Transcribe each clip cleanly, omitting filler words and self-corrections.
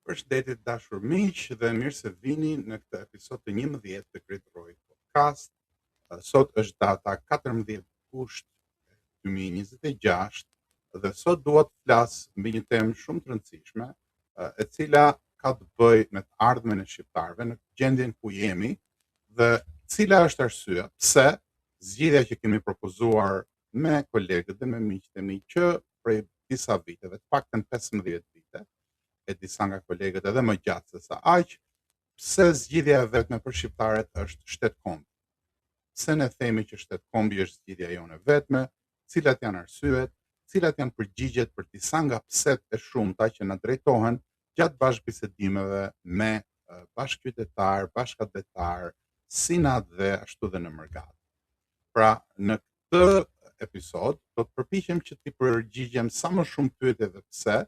Përshëndetje dashur miq dhe mirë se vini në këtë episod të 11 të Great Roy Podcast. Sot është data 14 gusht 2026 dhe sot dua të flas mbi një temë shumë të rëndësishme, e cila ka të bëjë me të ardhmen e shqiptarëve në gjendjen ku jemi dhe cila është arsyeja pse zgjidhja që kemi propozuar me kolegët dhe me miqtë e mi që prej disa viteve, të paktën 15 vite, e disa nga kolegët edhe më gjatë se sa aq, pse zgjidhja e vetme për shqiptarët është shtetkombi. Pse ne themi që shtetkombi është zgjidhja jone vetme, cilat janë arsyet, cilat janë përgjigjet për disa nga pset e shumta që na drejtohen gjatë bashkëbisedimeve me bashkëqytetar, bashkëdhetar, sinat dhe ashtu dhe në mërgat. Pra, në këtë episod do të përpiqem që t'i përgjigjem sa më shumë pyetjeve pse,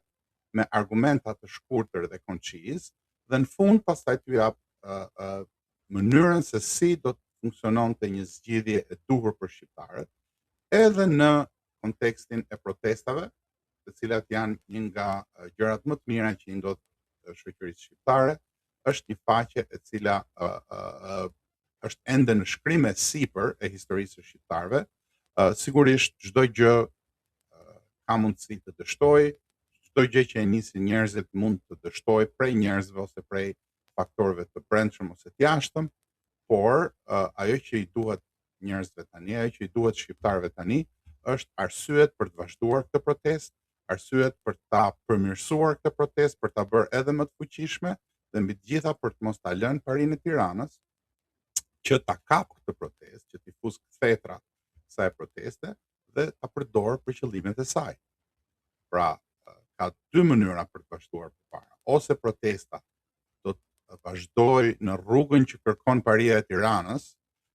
me argumenta të shkurtër dhe konciz, dhe në fund pastaj t'ju jap mënyrën se si do të funksiononte një zgjidhje e duhur për shqiptarët, edhe në kontekstin e protestave, të cilat janë një nga gjërat më të mira që i ndodh shoqërisë shqiptare, është një faqe e cila është ende në shkrim e sipër e historisë së shqiptarëve. Sigurisht çdo gjë ka mundësi të dështojë, çdo gjë që e nisin njerëzit mund të dështojë prej njerëzve ose prej faktorëve të brendshëm ose të jashtëm, por ajo që i duhet njerëzve tani, ajo që i duhet shqiptarëve tani, është arsyet për të vazhduar këtë protestë, arsyet për ta përmirësuar këtë protestë, për ta bërë edhe më të fuqishme dhe mbi të gjitha për të mos ta lënë parinë e Tiranës që ta kapë këtë protestë, që t'i fusë kthjetrat kësaj proteste dhe ta përdorë për qëllimet e saj. Pra, ka dy mënyra për të vazhduar përpara. Ose protesta do të vazhdojë në rrugën që kërkon paria e Tiranës,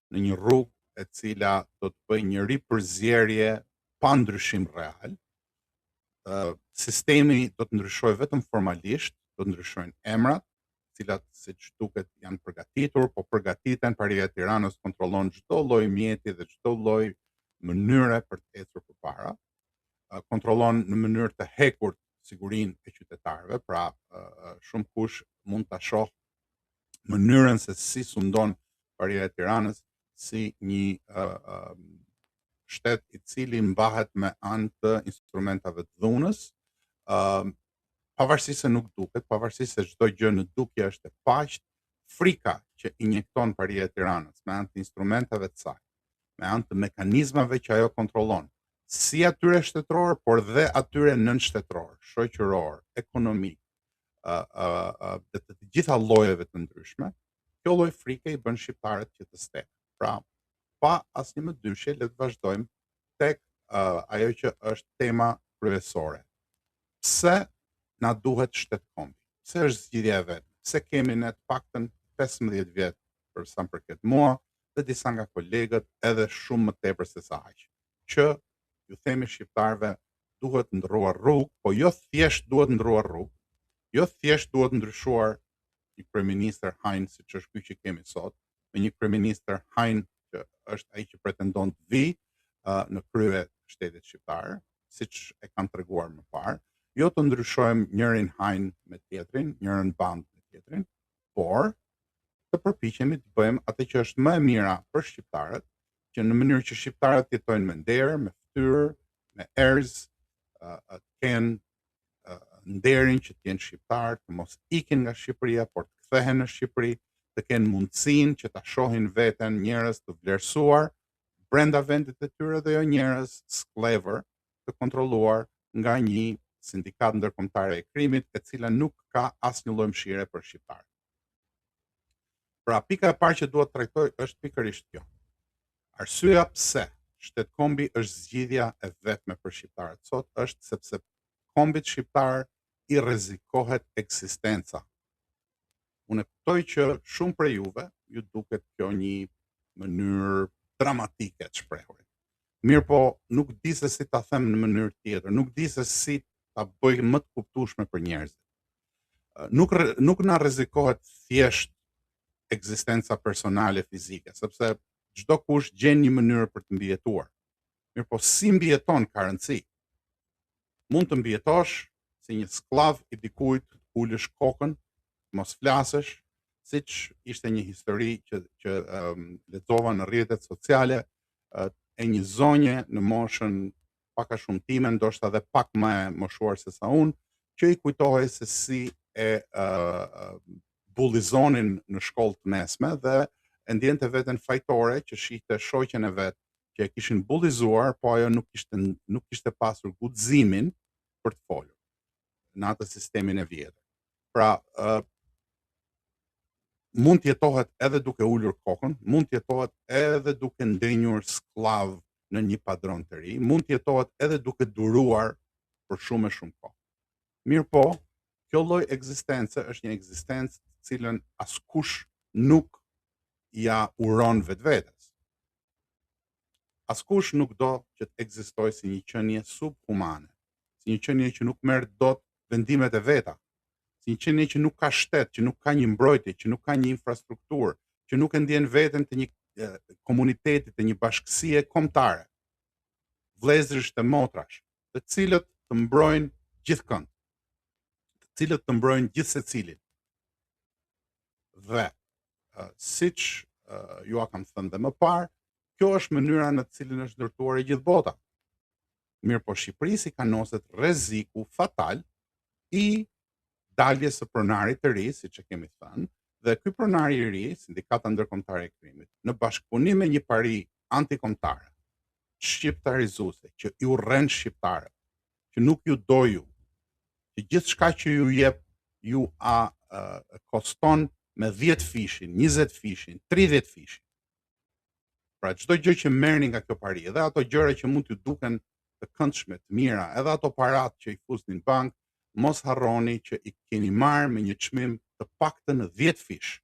në një rrugë e cila do të bëjë një ripërzierje pa ndryshim real. Sistemi do të ndryshojë vetëm formalisht, do të ndryshojnë emrat, të cilat siç duket janë përgatitur, po përgatiten, paria e Tiranës kontrollon çdo lloj mjeti dhe çdo lloj mënyre për të ecur përpara. Kontrollon në mënyrë të hekur sigurinë e qytetarëve, pra shumë kush mund ta shoh mënyrën se si sundon paria e Tiranës si një shtet i cili mbahet me anë të instrumentave të dhunës, pavarësisht se nuk duket, pavarësisht se çdo gjë në dukje është e paqët, frika që injekton paria e Tiranës me anë të instrumenteve të saj, me anë të mekanizmave që ajo kontrollon, si atyre shtetëror, por dhe atyre nënshtetror, shoqëror, ekonomik, dhe të gjitha llojeve të ndryshme, kjo lloj frike i bën shqiptarët që të stehen. Pra, pa asnjë më dyshje, le të vazhdojmë tek ajo që është tema kryesore. Pse na duhet shtetkombi? Pse është zgjidhja e vetme? Pse kemi ne të paktën 15 vjet për sa më përket mua dhe disa nga kolegët edhe shumë më tepër se sa aq, që ju themi shqiptarëve duhet ndrruar rrugë, po jo thjesht duhet ndrruar rrugë, jo thjesht duhet ndryshuar një kryeministër hajn siç është ky që kemi sot, me një kryeministër hajn që është ai që pretendon të vijë në krye të shtetit shqiptar, siç e kanë treguar më parë, jo të ndryshojmë njërin hajn me tjetrin, njërin band me tjetrin, por të përpiqemi të bëjmë atë që është më e mira për shqiptarët, që në mënyrë që shqiptarët jetojnë me nder, me fytyrë, me erz, të kenë nderin që të jenë shqiptar, të mos ikin nga Shqipëria, por të kthehen në Shqipëri, të kenë mundësinë që ta shohin veten njerëz të vlerësuar brenda vendit të tyre dhe jo njerëz sklever të kontrolluar nga një sindikat ndërkombëtare e krimit, e cila nuk ka asnjë lloj mëshire për shqiptarët. Pra, pika e parë që dua të trajtoj është pikërisht kjo. Arsyeja pse shtetkombi është zgjidhja e vetme për shqiptarët sot është sepse kombit shqiptar i rrezikohet ekzistenca. Unë e kuptoj që shumë prej juve ju duket kjo një mënyrë dramatike të shprehurit. Mirë po, nuk di se si ta them në mënyrë tjetër, nuk di se si ta bëj më të kuptueshme për njerëzit. Nuk na rrezikohet thjesht ekzistenca personale fizike, sepse çdo kush gjen një mënyrë për të mbijetuar. Mirë po, si mbijeton ka rëndësi. Mund të mbijetosh si një skllav i dikujt ulësh kokën, mos flasësh, siç ishte një histori që lexova në rrjetet sociale e një zonje në moshën pak a shumë time, ndoshta edhe pak më e moshuar se sa unë, që i kujtohej se si e bullizonin në shkollë të mesme dhe e ndjente veten fajtore që shihte shoqen e vet që e kishin bullizuar, po ajo nuk kishte pasur guximin për të folur në atë sistemin e vjetër. Pra, mund të jetohet edhe duke ulur kokën, mund të jetohet edhe duke ndenjur sklav në një padron të ri, mund të jetohet edhe duke duruar për shumë e shumë kohë. Mirë po, kjo lloj ekzistence është një ekzistencë cilën askush nuk ja uron vetvetes. Askush nuk do që të ekzistojë si një qenie subhumane, si një qenie që nuk merr dot vendimet e veta, si një qenie që nuk ka shtet, që nuk ka një mbrojtje, që nuk ka një infrastrukturë, që nuk e ndjen veten të një komuniteti, të një bashkësie kombëtare, vëllezërish të motrash, të cilët të mbrojnë gjithkënd, të cilët të mbrojnë gjithë secilin. Dhe siç ju a kam thënë dhe më parë, kjo është mënyra në të cilën është ndërtuar e gjithë bota. Mirë po Shqipëri si kanoset rreziku fatal i daljes së pronarit të ri, siç e kemi thënë, dhe ky pronar i ri, Sindikata Ndërkombëtare e Krimit, në bashkëpunim me një pari antikombëtare, shqiptarizuese, që i urren shqiptarët, që nuk ju do ju, që gjithçka që ju jep ju koston me 10 fishin, 20 fishin, 30 fishin. Pra çdo gjë që merrni nga kjo pari, edhe ato gjëra që mund t'ju duken të këndshme, të mira, edhe ato parat që i fusnin bank, mos harroni që i keni marrë me një çmim të paktën 10 fish.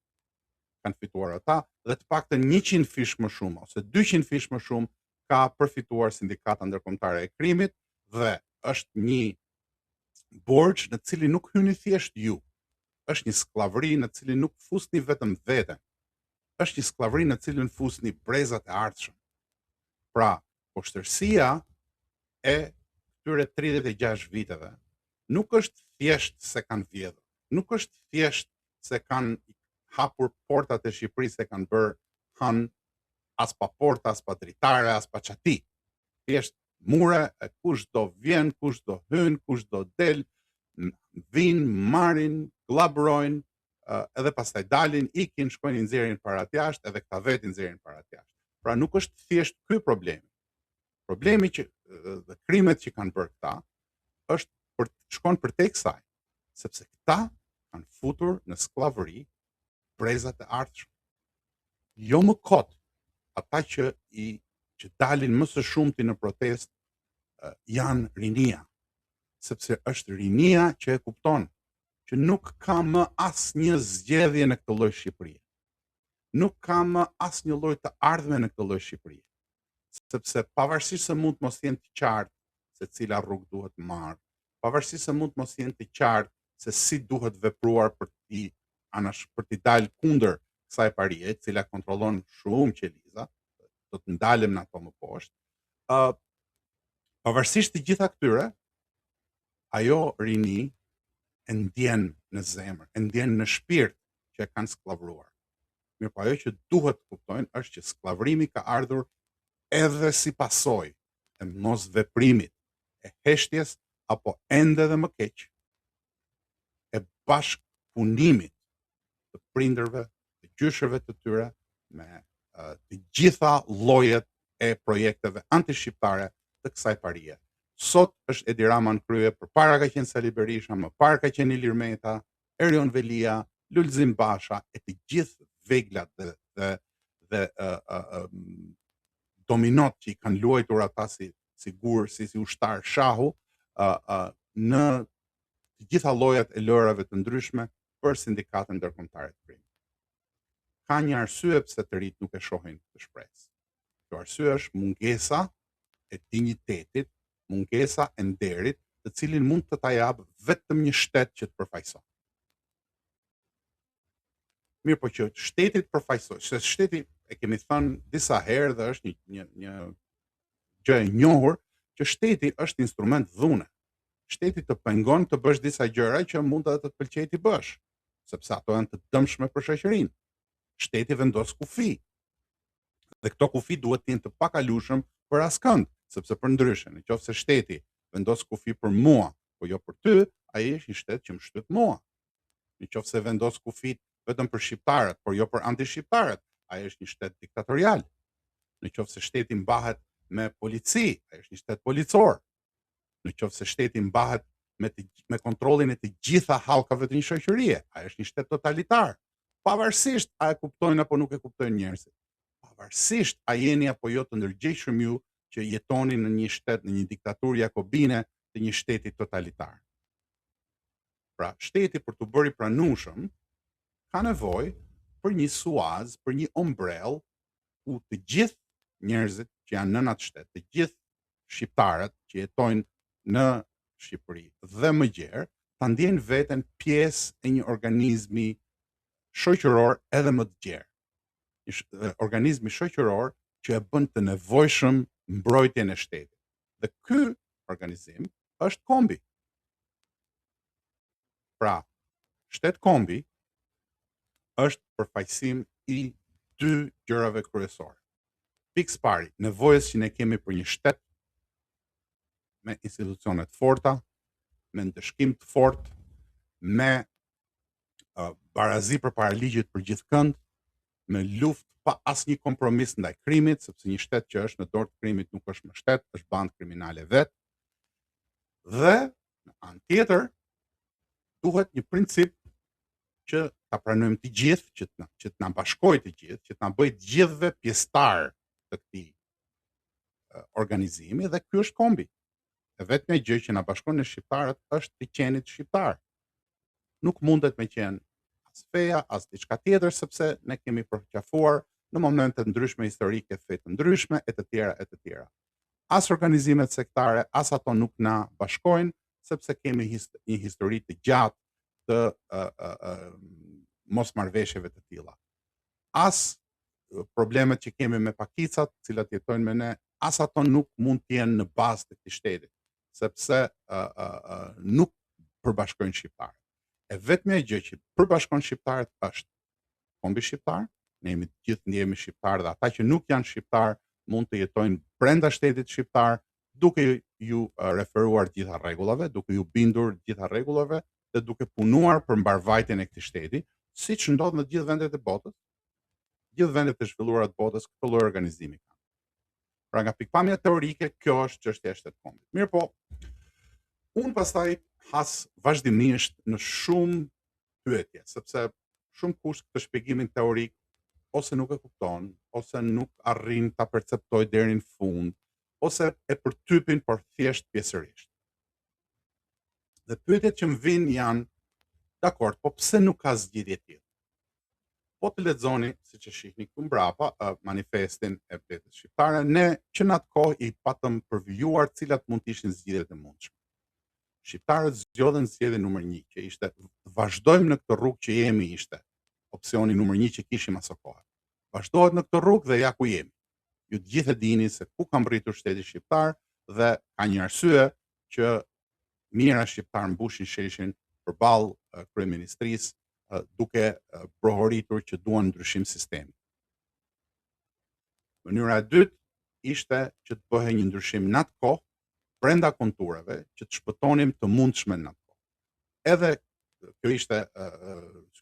Kanë fituar ata dhe të paktën 100 fish më shumë ose 200 fish më shumë ka përfituar Sindikata Ndërkombëtare e Krimit dhe është një borxh në cilin nuk hyni thjesht ju. Është një skllavëri në cilin nuk fusni vetëm veten. Është një skllavëri në cilin fusni brezat e ardhshëm. Pra, poshtërsia e këtyre 36 viteve nuk është thjesht se kanë vjedhur, nuk është thjesht se kanë hapur portat e Shqipërisë, se kanë bërë hën as pa porta, as pa dritare, as pa çati. Thjesht mure, e kush do vjen, kush do hyn, kush do del, vinë, marrin, llabrojnë, edhe pastaj dalin, ikin, shkojnë i nxjerrin para jashtë, edhe këta vetë i nxjerrin para jashtë. Pra nuk është thjesht ky problemi. Problemi që dhe krimet që kanë bërë këta është shkon përtej kësaj, sepse këta kanë futur në skllavëri brezat e ardhshëm. Jo më kot, ata që dalin më së shumti në protestë janë rinia, sepse është rinia që e kupton që nuk ka më asnjë zgjedhje në këtë lloj Shqipërie. Nuk ka më asnjë lloj të ardhme në këtë lloj Shqipërie. Sepse pavarësisht se mund të mos jenë të qartë se cila rrugë duhet marrë, pavarësisht se mund të mos jenë të qartë se si duhet vepruar për t'i dalë kundër kësaj parie, e cila kontrollon shumë qeliza, do të ndalem në ato më poshtë. Pavarësisht të gjitha këtyre, ajo rini e ndjen në zemër, e ndjen në shpirt që e kanë skllavruar. Mirë po ajo që duhet të kuptojnë është që skllavërimi ka ardhur edhe si pasojë e mos veprimit, e heshtjes apo ende dhe më keq, e bashkëpunimit të prindërve, të gjyshërve të tyre me të gjitha llojet e projekteve antishqiptare të kësaj parie. Sot është Edi Rama në krye, përpara ka qenë Sali Berisha, më parë ka qenë Ilir Meta, Erion Velia, Lulzim Basha, e të gjithë veglat dhe dominot që i kanë luajtur ata si gur, si ushtar shahu, në të gjitha llojat e lërave të ndryshme për Sindikatën Ndërkombëtare të Krimit. Ka një arsye pse të rit nuk e shohin këtë shpresë. Kjo arsye është mungesa e dinjitetit, mungesa e nderit, të cilin mund të ta jap vetëm një shtet që të përfaqëson. Mirë po që shteti të përfaqësoj, se shteti e kemi thënë disa herë dhe është një gjë e njohur që shteti është instrument dhune. Shteti të pengon të bësh disa gjëra që mund edhe të të pëlqej ti bësh, sepse ato janë të dëmshme për shoqërinë. Shteti vendos kufi. Dhe këto kufi duhet të jenë të pakalueshëm për askënd, sepse përndryshe, nëse shteti vendos kufi për mua, po jo për ty, ai është një shtet që më shtyp mua. Nëse vendos kufit vetëm për shqiptarët, por jo për anti-shqiptarët, ai është një shtet diktatorial. Nëse shteti mbahet me polici, ai është një shtet policor. Nëse shteti mbahet me kontrollin e të gjitha hallkave të një shoqërie, ai është një shtet totalitar. Pavarësisht a e kuptojnë apo nuk e kuptojnë njerëzit. Pavarësisht a jeni apo jo të ndërgjegjshëm ju që jetoni në një shtet, në një diktaturë jakobine të një shteti totalitar. Pra, shteti për të bërë i pranueshëm ka nevojë për një suaz, për një ombrell ku të gjithë njerëzit që janë nën atë shtet, të gjithë shqiptarët që jetojnë në Shqipëri dhe më gjerë, ta ndjejnë veten pjesë e një organizmi shoqëror edhe më të gjerë. Një organizmi shoqëror që e bën të nevojshëm mbrojtjen e shtetit. Dhe ky organizim është kombi. Pra, shtet kombi është përfaqësim i dy gjërave kryesore. Pikë pari, nevojës që ne kemi për një shtet me institucione të forta, me ndëshkim të fortë, me barazi përpara ligjit për gjithëkënd, me luftë pa asnjë kompromis ndaj krimit, sepse një shtet që është në dorë të krimit nuk është më shtet, është bandë kriminale vetë. Dhe në anë tjetër, duhet një princip që ta pranojmë të gjithë, që të na bashkojë të gjithë, që të na bëjë të gjithëve pjesëtar të këtij organizimi, dhe ky është kombi. E vetmja gjë që na bashkon në shqiptarët është të qenit shqiptar. Nuk mundet me qenë as feja, as diçka tjetër, sepse ne kemi përqafuar në momente ndryshme historike fe të ndryshme e të tjera e të tjera. As organizimet sektare, as ato nuk na bashkojnë, sepse kemi një histori të gjatë të mosmarrveshjeve të tilla. As problemet që kemi me pakicat, të cilat jetojnë me ne, as ato nuk mund të jenë në bazë të këtij shteti, sepse nuk përbashkojnë shqiptarët. E vetmja gjë që përbashkon shqiptarët është kombi shqiptar, ne jemi të gjithë ndjehemi shqiptar dhe ata që nuk janë shqiptar mund të jetojnë brenda shtetit shqiptar, duke ju referuar gjitha rregullave, duke ju bindur gjitha rregullave dhe duke punuar për mbarvajtjen e këtij shteti, siç ndodh në të gjithë vendet e botës. Gjithë vendet e zhvilluara të botës këtë lloj organizimi kanë. Pra nga pikpamja teorike, kjo është çështja e shtetkombit. Mirë po, unë pastaj has vazhdimisht në shumë pyetje, sepse shumë kush këtë shpjegimin teorik ose nuk e kupton, ose nuk arrin ta perceptoj deri në fund, ose e përtypin por thjesht pjesërisht. Dhe pyetjet që më vijnë janë, dakord, po pse nuk ka zgjidhje tjetër? Po të lexoni, siç e shihni këtu mbrapa, manifestin e Mbretërisë Shqiptare, ne që në atë kohë i patëm përvijuar cilat mund të ishin zgjidhjet e mundshme. Shqiptarët zgjodhen zgjedhjen numër 1, që ishte vazhdojmë në këtë rrugë që jemi, ishte opsioni numër 1 që kishim aso kohë. Vazhdohet në këtë rrugë dhe ja ku jemi. Ju të gjithë e dini se ku ka mbërritur shteti shqiptar dhe ka një arsye që mijëra shqiptar mbushin sheshin përballë kryeministrisë duke prohoritur që duan ndryshim sistemi. Mënyra e dytë ishte që të bëhej një ndryshim në atë kohë brenda konturave që të shpëtonim të mundshme në atë kohë. Edhe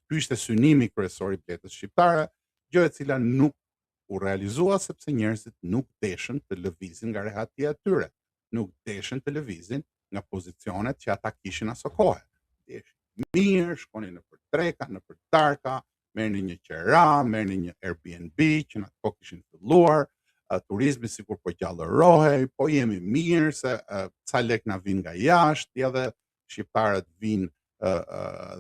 ky ishte synimi kryesor i Mbretërisë Shqiptare, gjë e cila nuk u realizua sepse njerëzit nuk deshën të lëvizin nga rehatia e tyre, nuk deshën të lëvizin nga pozicionet që ata kishin aso kohë. Deshin mirë, shkonin në për treka, në për darka, merrnin një qera, merrnin një Airbnb që në atë kohë kishin filluar, turizmi sikur po gjallërohej, po jemi mirë se ca lek na vijnë nga jashtë, edhe shqiptarët vijnë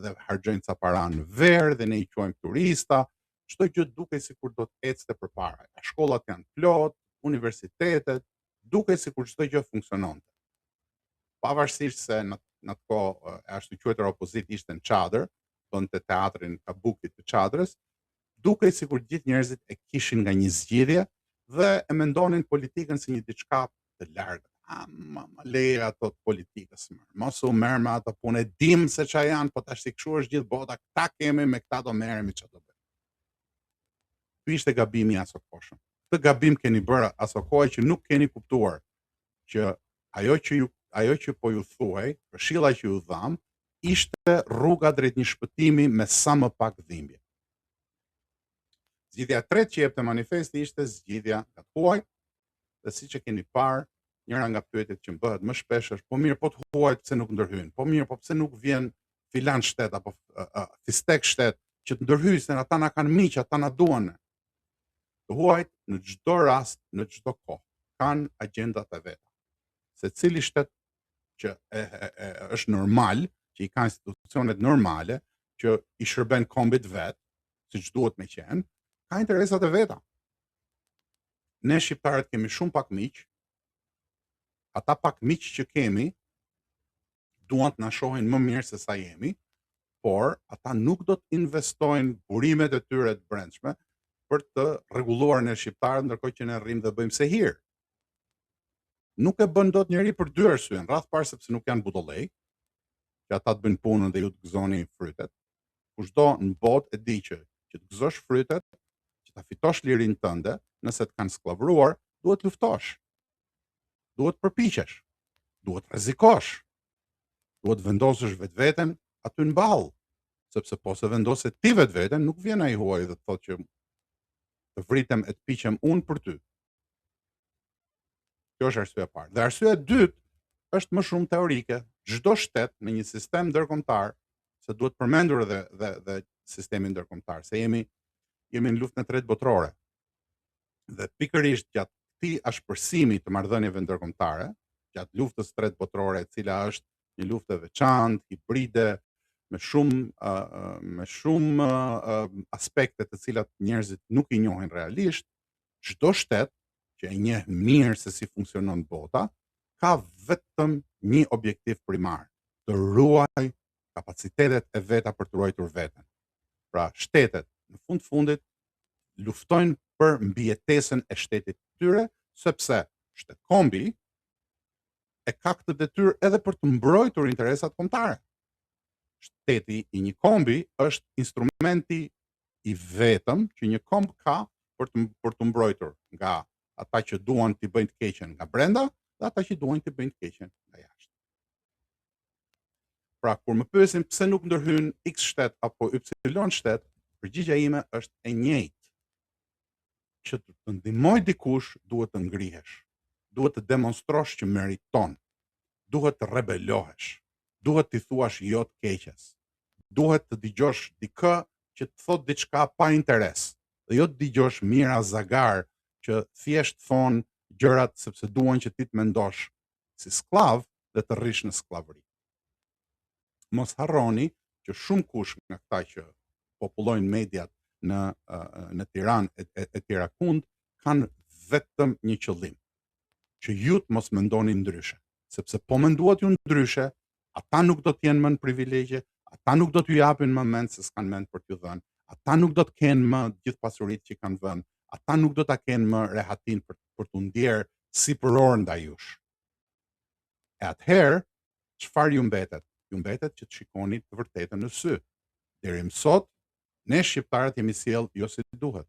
dhe harxojnë ca para në verë dhe ne i quajmë turista. Çdo gjë dukej sikur do të ecte përpara. Shkollat janë plot, universitetet, dukej sikur çdo gjë funksiononte. Pavarësisht se në atë kohë e ashtu quajtur opozitë ishte në çadër, bënte teatrin Kabukit të Çadrës, dukej sikur gjithë njerëzit e kishin nga një zgjidhje dhe e mendonin politikën si një diçka të largët, leje ato të politikës më. Mos u merr me ato punë, dim se ç'a janë, po tash kështu është gjithë bota, këta kemi, me këta do merremi ç'a do bëjmë. Ky ishte gabimi i aso kohë. Këtë gabim keni bërë aso kohë që nuk keni kuptuar që ajo që po ju thuaj, këshilla që ju dham, ishte rruga drejt një shpëtimi me sa më pak dhimbje. Zgjidhja e tretë që jepte manifesti ishte zgjidhja nga huaj, dhe siç e keni parë, njëra nga pyetjet që më bëhet më shpesh është, po mirë, po të huajt pse nuk ndërhyjnë? Po mirë, po pse nuk vjen filan shtet apo fistek shtet që të ndërhyjë, se ata na kanë miq, ata na duan. Të huajt në çdo rast, në çdo kohë, kanë agjendat e veta. Secili shtet që është normal, që i ka institucionet normale, që i shërben kombit vet, siç duhet me qenë, ka interesat e veta. Ne shqiptarët kemi shumë pak miq. Ata pak miq që kemi duan të na shohin më mirë se sa jemi, por ata nuk do të investojnë burimet e tyre të brendshme për të rregulluar ne shqiptarët, ndërkohë që ne rrim dhe bëjmë se hir. Nuk e bën dot njëri për dy arsye. Rreth parë sepse nuk janë butollej, që ata të bëjnë punën dhe ju të gëzoni frytet. Kushdo në botë e di që të gëzosh frytet, që ta fitosh lirinë tënde, nëse të kanë skllavëruar, duhet luftosh. Duhet përpiqesh. Duhet rrezikosh. Duhet vendosësh vetveten aty në ball, sepse po se vendose ti vetveten, nuk vjen ai huaj dhe të thotë që të vritem e të piqem unë për ty. Kjo është arsyeja e parë. Dhe arsyeja e dytë është më shumë teorike. Çdo shtet në një sistem ndërkombëtar, se duhet përmendur dhe sistemin ndërkombëtar, se jemi në luftën e tretë botërore. Dhe pikërisht gjatë këtij ashpërsimi të marrëdhënieve ndërkombëtare, gjatë luftës së tretë botërore, e cila është një luftë e veçantë, hibride, me shumë aspekte të cilat njerëzit nuk i njohin realisht, çdo shtet që e njeh mirë se si funksionon bota, ka vetëm një objektiv primar: të ruaj kapacitetet e veta për të ruajtur veten. Pra, shtetet në fundit luftojnë për mbijetesën e shtetit të tyre, sepse shtekombi e ka këtë detyrë edhe për të mbrojtur interesat kombëtare. Shteti i një kombi është instrumenti i vetëm që një komb ka për të mbrojtur nga ata që duan t'i bëjnë të keqen nga brenda dhe ata që duan t'i bëjnë të keqen nga jashtë. Pra, kur më pyesin pse nuk ndërhyn X shtet apo Y shtet, përgjigjja ime është e njëjtë. Që të ndihmoj dikush, duhet të ngrihesh. Duhet të demonstrosh që meriton. Duhet të rebelohesh. Duhet t'i thuash jo të keqes. Duhet të dëgjosh dikë që të thot diçka pa interes, dhe jo të dëgjosh Mira Zagar që thjesht thon gjërat sepse duan që ti të mendosh si sklav dhe të rrish në skllavëri. Mos harroni që shumë kush nga këta që popullojnë mediat në Tiranë e Tirakund kanë vetëm një qëllim: që ju të mos mendoni ndryshe, sepse po menduat ju ndryshe, ata nuk do të jenë më në privilegje, ata nuk do t'ju japin më mend se s'kan mend për t'ju dhënë, ata nuk do të kenë më gjithë pasuritë që kanë vënë, ata nuk do ta kenë më rehatin për t'u ndjerë sipëror ndaj jush. E atëherë, çfarë ju mbetet? Ju mbetet që të shikoni të vërtetën në sy. Deri më sot, ne shqiptarët jemi sjellë jo si duhet.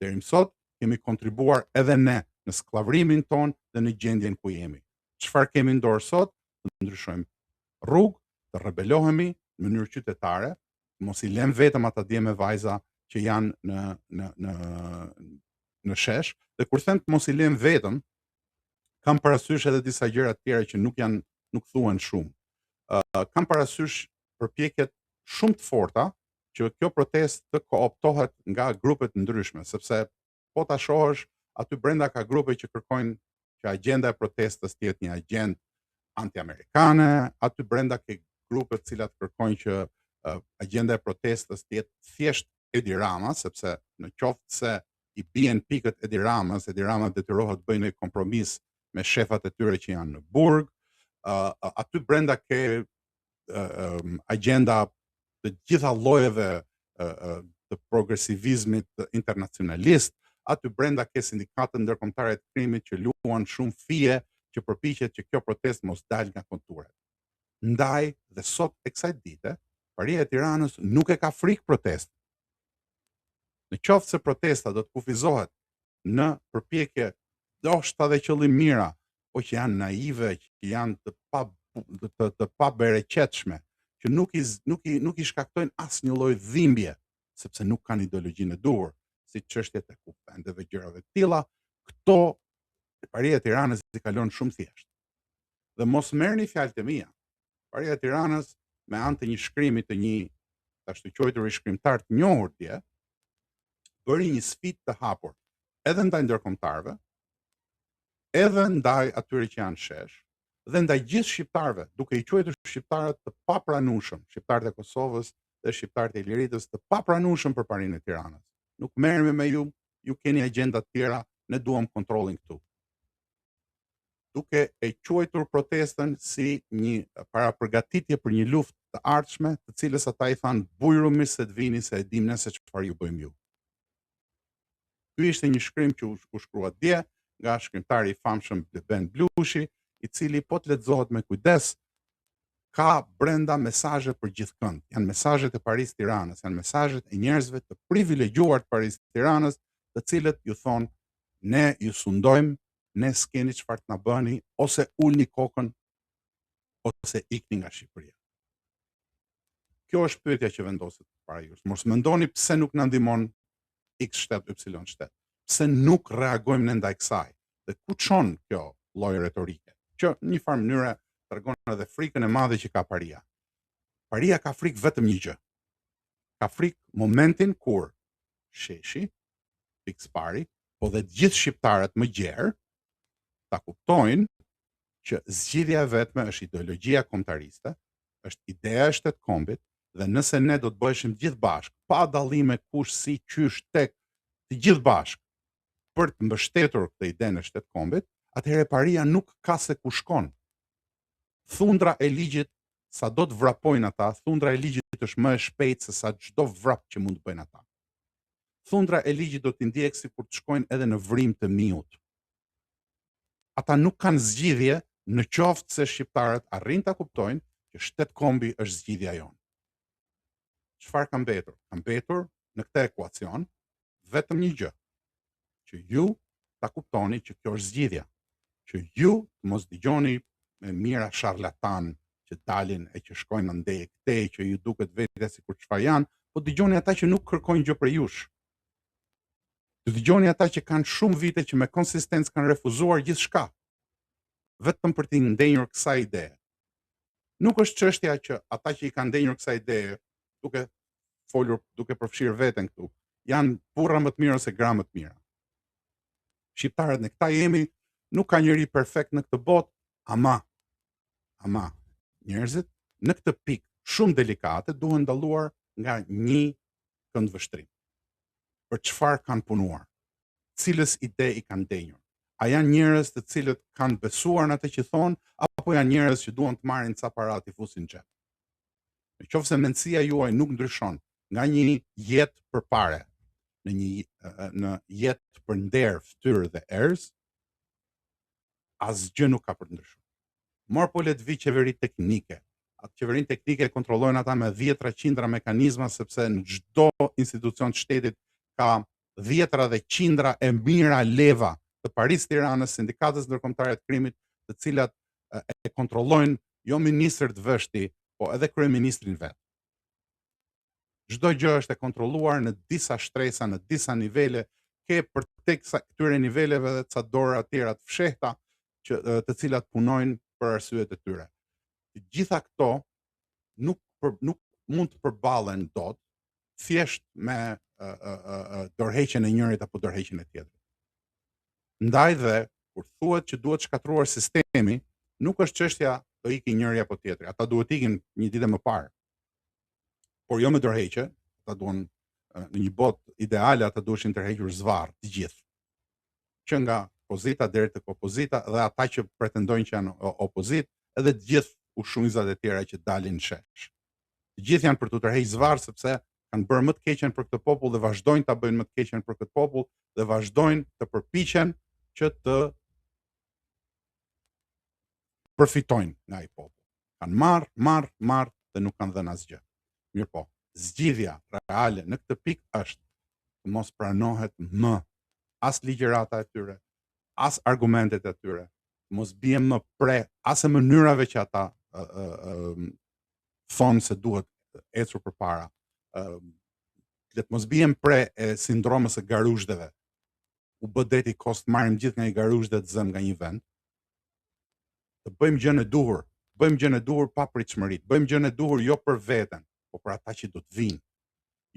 Deri më sot kemi kontribuar edhe ne në skllavërimin ton dhe në gjendjen ku jemi. Çfarë kemi në dorë sot? Të ndryshojmë rrugë, të rebelohemi në mënyrë qytetare, mos i lëm vetëm ata dje me vajza që janë në shesh, dhe kur them të mos i lëm vetëm, kam parasysh edhe disa gjëra të tjera që nuk thuhen shumë. Kam parasysh përpjekjet shumë të forta që kjo protestë të kooptohet nga grupe të ndryshme, sepse po ta shohësh, aty brenda ka grupe që kërkojnë që agjenda e protestës të jetë një agjendë anti-amerikane, aty brenda ke grupe të cilat kërkojnë që agjenda e protestës të jetë thjesht Edi Rama, sepse në qoftë se i bien pikët Edi Rama detyrohet të bëjë një kompromis me shefat e tyre që janë në burg. Aty brenda ke agjenda të gjitha llojeve të progresivizmit internacionalist, aty brenda ke sindikatët ndërkombëtare të krimit që luan shumë fije që përpiqet që kjo protestë mos dalë nga konturet. Ndaj dhe sot e kësaj dite, Paria e Tiranës nuk e ka frikë protestë. Në qoftë se protesta do të kufizohet në përpjekje ndoshta dhe qëllim mira, po që janë naive, që janë të pabereqetshme, që nuk i shkaktojnë asnjë lloj dhimbje, sepse nuk kanë ideologjinë e duhur, si çështjet e kupendeve gjërave të tilla, këto Paria e Tiranës i kalon shumë thjesht. Dhe mos merrni fjalët e mia. Paria e Tiranës me anë të një shkrimi të një ashtu quajtur shkrimtar të njohur dje, bëri një sfidë të hapur edhe ndaj ndërkombëtarëve, edhe ndaj atyre që janë shesh, dhe ndaj gjithë shqiptarëve, duke i quajtur shqiptarët të papranueshëm, shqiptarët e Kosovës dhe shqiptarët e Iliritës të papranueshëm për Parinë e Tiranës. Nuk merremi me ju, ju keni agjenda të tjera, ne duam kontrollin këtu. Duke e quajtur protestën si një parapërgatitje për një luftë të ardhshme, të cilës ata i thanë bujru mirë se të vini se e dim ne se çfarë ju bëjmë ju. Ky ishte një shkrim që u shkrua dje nga shkrimtari i famshëm Ben Blushi, i cili po të lexohet me kujdes, ka brenda mesazhe për gjithkënd. Janë mesazhet e Parisë Tiranës, janë mesazhet e njerëzve të privilegjuar të Parisë Tiranës, të cilët ju thonë ne ju sundojmë, ne s'keni çfarë të na bëni, ose ulni kokën ose ikni nga Shqipëria. Kjo është pyetja që vendoset para jush. Mos mendoni pse nuk na ndihmon X shtet, Y shtet. Pse nuk reagojmë ne ndaj kësaj? Dhe ku çon kjo lloj retorike? Që në një farë mënyre tregon edhe frikën e madhe që ka Paria. Paria ka frikë vetëm një gjë. Ka frikë momentin kur sheshi, pikë pari, po dhe të gjithë shqiptarët më gjerë ta kuptojnë që zgjidhja e vetme është ideologjia kombëtariste, është ideja e shtetkombit, dhe nëse ne do të bëheshim gjithë bashkë, pa dallime kush si qysh tek, të gjithë bashkë për të mbështetur këtë idenë e shtetkombit, atëherë Paria nuk ka se ku shkon. Thundra e ligjit, sa do të vrapojnë ata, thundra e ligjit është më e shpejtë se sa çdo vrap që mund të bëjnë ata. Thundra e ligjit do t'i ndjekë sikur të shkojnë edhe në vrim të miut. Ata nuk kanë zgjidhje në qoftë se shqiptarët arrin ta kuptojnë që shtetkombi është zgjidhja jonë. Çfarë ka mbetur? Ka mbetur në këtë ekuacion vetëm një gjë, që ju ta kuptoni që kjo është zgjidhja, që ju mos dëgjoni me mira sharlatan që dalin e që shkojnë në ndej këtej, që ju duket vetë sikur çfarë janë, po dëgjoni ata që nuk kërkojnë gjë për jush. Të dëgjoni ata që kanë shumë vite që me konsistencë kanë refuzuar gjithçka, vetëm për t'i ndenjur kësaj ideje. Nuk është çështja që ata që i kanë ndenjur kësaj ideje, duke përfshirë veten këtu, janë burra më të mirë ose gra më të mira. Shqiptarët ne këta jemi, nuk ka njëri perfekt në këtë botë, ama njerëzit në këtë pikë shumë delikate duhen dalluar nga një këndvështrim. Për çfarë kanë punuar? Cilës ide i kanë ndenjur? A janë njerëz të cilët kanë besuar në atë që thonë, apo janë njerëz që duan të marrin ca para t'i fusin xhep? Nëse mendësia juaj nuk ndryshon nga një jetë përpare në jetë për nder, fytyrë dhe erës, asgjë nuk ka për të ndryshuar. Mor po le të vi qeveri teknike. Atë qeverinë teknike kontrollojnë ata me 10-ra qindra mekanizma, sepse në çdo institucion të shtetit ka 10-ra dhe qindra e mira leva të Parisë Tiranës, sindikatës ndërkombëtare të krimit, të cilat e kontrollojnë jo ministër të vështi, po edhe kryeministrin vet. Çdo gjë është e kontrolluar në disa shtresa, në disa nivele, ke përtek këtyre niveleve dhe ca dorë tjera të fshehta të cilat punojnë për arsyet e tyre. Të gjitha këto nuk mund të përballen dot thjesht me dorëheqjen e njërit apo dorëheqjen e tjetrit. Ndaj dhe kur thuhet që duhet shkatruar sistemi, nuk është çështja të ikë njëri apo tjetri. Ata duhet ikin një ditë më parë. Por jo me dorëheqje, ata duan në një botë ideale ata duheshin tërhequr zvarr të gjithë. Që nga opozita deri tek opozita dhe ata që pretendojnë që janë opozit, edhe të gjithë ushqimzat e tjera që dalin shesh. Të gjithë janë për të tërhequr zvarr sepse kanë bërë më të keqen për këtë popull dhe vazhdojnë ta bëjnë më të keqen për këtë popull dhe vazhdojnë të përpiqen që të përfitojnë nga ai popull. Kanë marr dhe nuk kanë dhënë asgjë. Mirë po, zgjidhja reale në këtë pikë është të mos pranohet më as ligjërata e tyre, as argumentet e tyre, mos bie më pre as e mënyrave që ata thonë se duhet ecur përpara. Le të mos bien pre e sindromës së garuzhdeve. U bë deti kost marrim gjithë nga i garuzhde të zëm nga një vend. Të bëjmë gjën e duhur pa pritshmëri, të bëjmë gjën e duhur jo për veten, po për ata që do të vinë.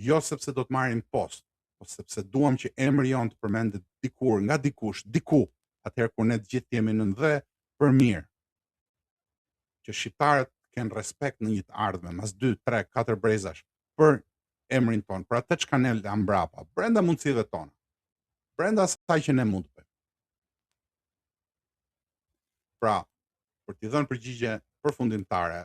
Jo sepse do të marrim post, po sepse duam që emri jon të përmendet dikur nga dikush, diku, atëherë kur ne të gjithë jemi në ndë për mirë. Që shqiptarët kenë respekt në një të ardhme, mas 2, 3, 4 brezash për emrin ton, për atë çka ne lam mbrapa, brenda mundësive tona, brenda asaj që ne mund të bëjmë. Pra, për t'i dhënë përgjigje përfundimtare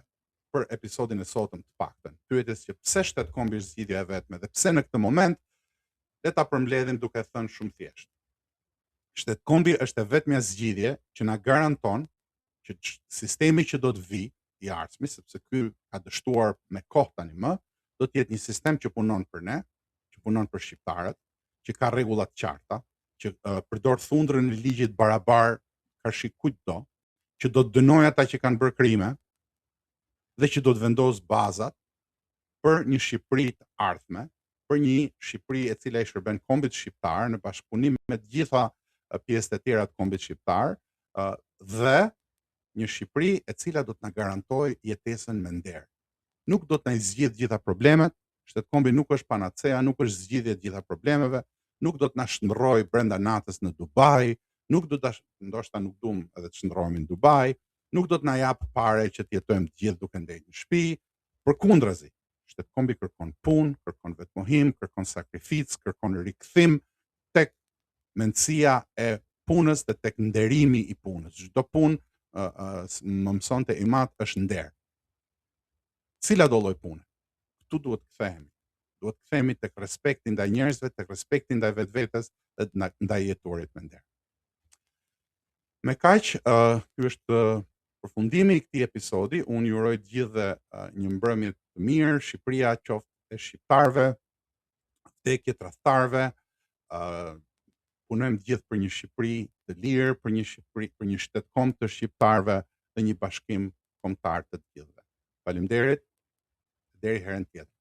për episodin e sotëm të paktën, pyetjes që pse Shtetkombi është zgjidhja e vetme dhe pse në këtë moment, le ta përmbledhim duke thënë shumë thjesht. Shtetkombi është e vetmja zgjidhje që na garanton që sistemi që do të vi i ardhshëm, sepse ky ka dështuar me kohë tani më, do të jetë një sistem që punon për ne, që punon për shqiptarët, që ka rregulla të qarta, që përdor thundrën e ligjit barabar karshi kujtdo, që do të dënojë ata që kanë bërë krime dhe që do të vendos bazat për një Shqipëri të ardhme, për një Shqipëri e cila i shërben kombit shqiptar në bashkëpunim me të gjitha pjesët e tjera të kombit shqiptar dhe një Shqipëri e cila do të na garantojë jetesën me nder. Nuk do të na zgjidh gjitha problemet, Shtetkombi nuk është panacea, nuk është zgjidhje të gjitha problemeve, nuk do të na shndërrojë brenda natës në Dubai, nuk do të ndoshta nuk duam edhe të shndërrohemi në Dubai, nuk do të na jap parë që të jetojmë të gjithë duke ndejtë në shtëpi, përkundrazi. Shtetkombi kërkon punë, kërkon vetmohim, kërkon sakrificë, kërkon rikthim tek mendësia e punës dhe tek nderimi i punës. Çdo punë më mësonte Imat është nder. Cila do lloj pune? Këtu duhet të kthehemi. Duhet të kthehemi tek respekti ndaj njerëzve, tek respekti ndaj vetvetes dhe ndaj jetuarit me nder. Me kaq, ky është përfundimi i këtij episodi. Unë ju uroj të gjithëve një mbrëmje të mirë, Shqipëria qoftë e shqiptarëve, vdekje tradhtarëve, punojmë të gjithë për një Shqipëri të lirë, për një Shqipëri, për një shtetkom të shqiptarëve dhe një bashkim kombëtar të gjithëve. Faleminderit, deri herën tjetër.